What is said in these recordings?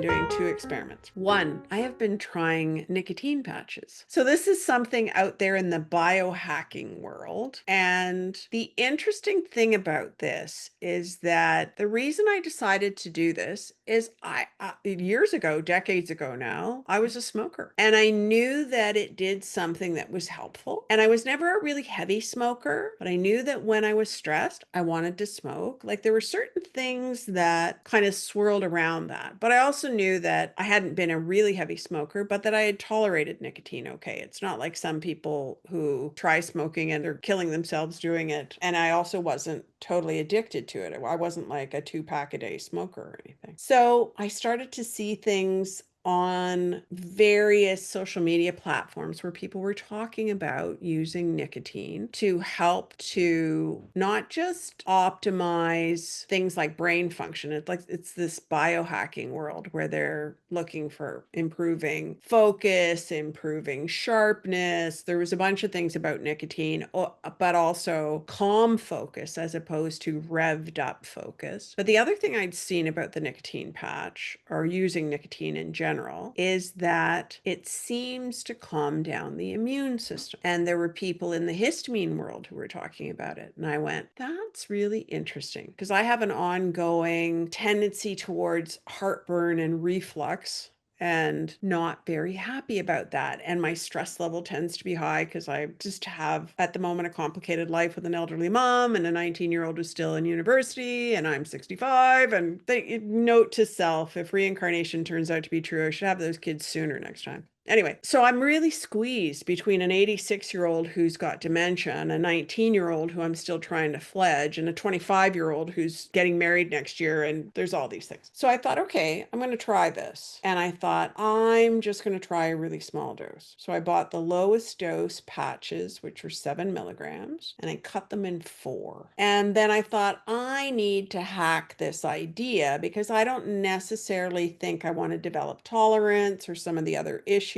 been doing two experiments. One, I have been trying nicotine patches. So this is something out there in the biohacking world. And the interesting thing about this is that the reason I decided to do this is years ago, decades ago now, I was a smoker and I knew that it did something that was helpful. And I was never a really heavy smoker, but I knew that when I was stressed, I wanted to smoke. Like there were certain things that kind of swirled around that. But I also knew that I hadn't been a really heavy smoker, but that I had tolerated nicotine okay. It's not like some people who try smoking and they're killing themselves doing it. And I also wasn't totally addicted to it. I wasn't like a 2 pack a day smoker or anything. So I started to see things on various social media platforms where people were talking about using nicotine to help to not just optimize things like brain function. It's this biohacking world where they're looking for improving focus, improving sharpness. There was a bunch of things about nicotine, but also calm focus as opposed to revved up focus. But the other thing I'd seen about the nicotine patch or using nicotine in general is that it seems to calm down the immune system. And there were people in the histamine world who were talking about it. And I went, that's really interesting because I have an ongoing tendency towards heartburn and reflux and not very happy about that. And my stress level tends to be high because I just have, at the moment, a complicated life with an elderly mom and a 19-year-old who's still in university, and I'm 65. And note to self, if reincarnation turns out to be true, I should have those kids sooner next time. Anyway, so I'm really squeezed between an 86-year-old who's got dementia and a 19-year-old who I'm still trying to fledge and a 25-year-old who's getting married next year. And there's all these things. So I thought, okay, I'm going to try this. And I thought, I'm just going to try a really small dose. So I bought the lowest dose patches, which were 7 milligrams, and I cut them in 4. And then I thought, I need to hack this idea because I don't necessarily think I want to develop tolerance or some of the other issues.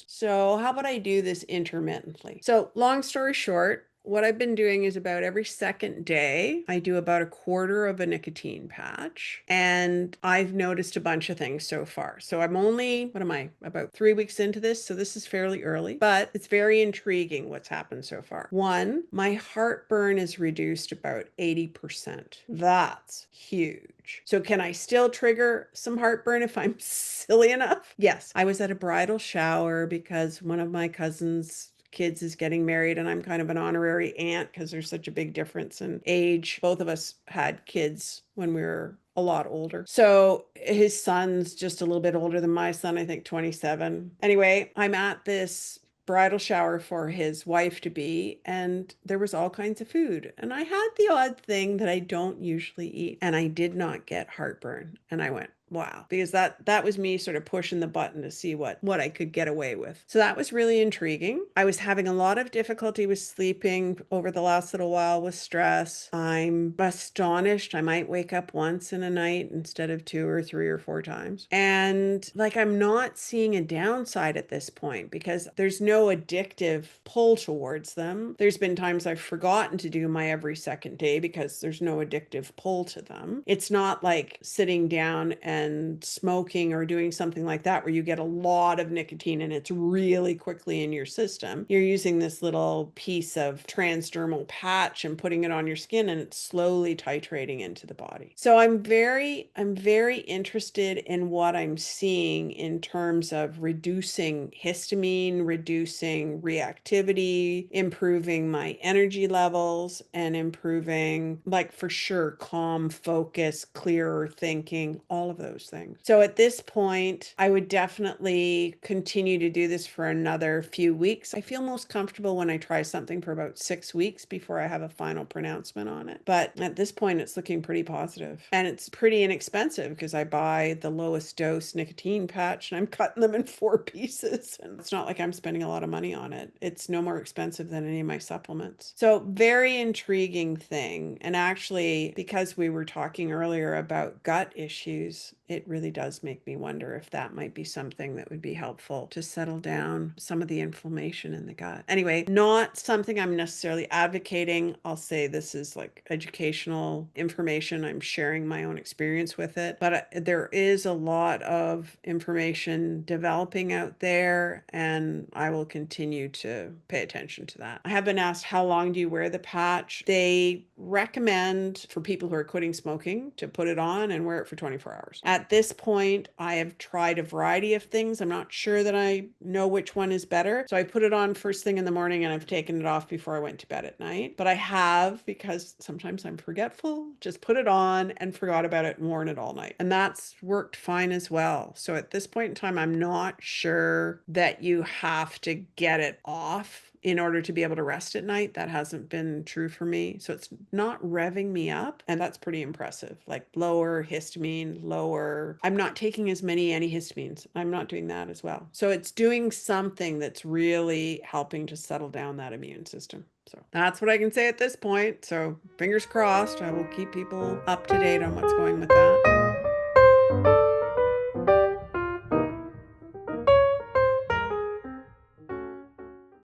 So how about I do this intermittently? So long story short, what I've been doing is about every second day, I do about a quarter of a nicotine patch. And I've noticed a bunch of things so far. So I'm only, what am I, about 3 weeks into this? So this is fairly early, but it's very intriguing what's happened so far. One, my heartburn is reduced about 80%. That's huge. So can I still trigger some heartburn if I'm silly enough? Yes. I was at a bridal shower because one of my cousins' kids is getting married and I'm kind of an honorary aunt because there's such a big difference in age. Both of us had kids when we were a lot older. So his son's just a little bit older than my son, I think 27. Anyway, I'm at this bridal shower for his wife to be, and there was all kinds of food. And I had the odd thing that I don't usually eat, and I did not get heartburn. And I went, wow, because that was me sort of pushing the button to see what I could get away with. So that was really intriguing. I was having a lot of difficulty with sleeping over the last little while with stress. I'm astonished. I might wake up once in a night instead of 2 or 3 or 4 times. And like I'm not seeing a downside at this point because there's no addictive pull towards them. There's been times I've forgotten to do my every second day because there's no addictive pull to them. It's not like sitting down and smoking or doing something like that where you get a lot of nicotine and it's really quickly in your system. You're using this little piece of transdermal patch and putting it on your skin and it's slowly titrating into the body. So I'm very interested in what I'm seeing in terms of reducing histamine, reducing reactivity, improving my energy levels, and improving, like, for sure, calm, focus, clearer thinking, all of those things. So at this point, I would definitely continue to do this for another few weeks. I feel most comfortable when I try something for about 6 weeks before I have a final pronouncement on it. But at this point, it's looking pretty positive. And it's pretty inexpensive because I buy the lowest dose nicotine patch and I'm cutting them in 4 pieces. And it's not like I'm spending a lot of money on it. It's no more expensive than any of my supplements. So very intriguing thing. And actually, because we were talking earlier about gut issues, it really does make me wonder if that might be something that would be helpful to settle down some of the inflammation in the gut. Anyway, not something I'm necessarily advocating. I'll say this is like educational information. I'm sharing my own experience with it, but there is a lot of information developing out there, and I will continue to pay attention to that. I have been asked, how long do you wear the patch? They recommend for people who are quitting smoking to put it on and wear it for 24 hours. At this point, I have tried a variety of things. I'm not sure that I know which one is better. So I put it on first thing in the morning and I've taken it off before I went to bed at night. But I have, because sometimes I'm forgetful, just put it on and forgot about it and worn it all night. And that's worked fine as well. So at this point in time, I'm not sure that you have to get it off in order to be able to rest at night. That hasn't been true for me. So it's not revving me up. And that's pretty impressive. Like lower histamine, lower. I'm not taking as many antihistamines. I'm not doing that as well. So it's doing something that's really helping to settle down that immune system. So that's what I can say at this point. So fingers crossed, I will keep people up to date on what's going with that.